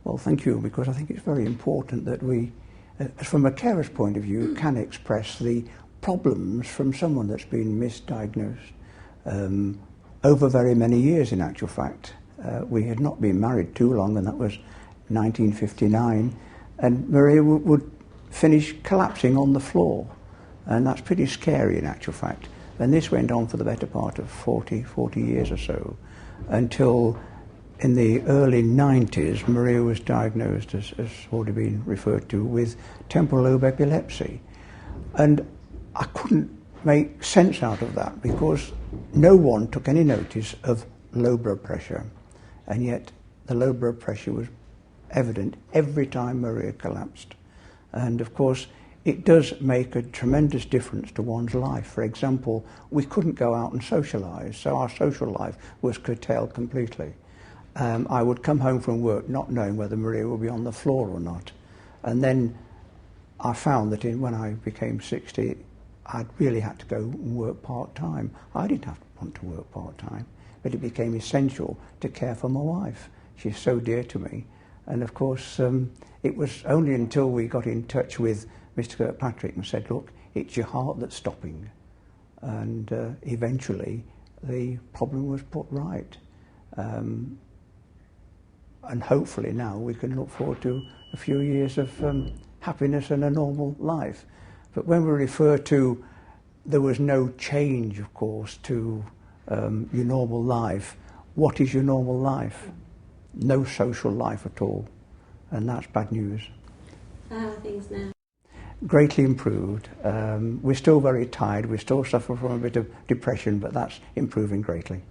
Well, thank you, because I think it's very important that we, from a carer's point of view, can express the problems from someone that's been misdiagnosed over very many years, in actual fact. We had not been married too long, and that was 1959, and Maria would finish collapsing on the floor, and that's pretty scary in actual fact. And this went on for the better part of 40 years or so, until in the early 90s Maria was diagnosed, as already been referred to, with temporal lobe epilepsy. And I couldn't make sense out of that, because no one took any notice of low blood pressure, and yet the low blood pressure was evident every time Maria collapsed. And of course it does make a tremendous difference to one's life. For example, we couldn't go out and socialise, so our social life was curtailed completely. I would come home from work not knowing whether Maria would be on the floor or not. And then I found that when I became 60, I'd really had to go and work part-time. I didn't want to work part-time, but it became essential to care for my wife. She's so dear to me. And of course, it was only until we got in touch with Mr. Kirkpatrick and said, look, it's your heart that's stopping. And eventually the problem was put right. And hopefully now we can look forward to a few years of happiness and a normal life. But when we refer to there was no change, of course, to your normal life, what is your normal life? No social life at all, and that's bad news. So how are things now? Greatly improved. We're still very tired, we still suffer from a bit of depression, but that's improving greatly.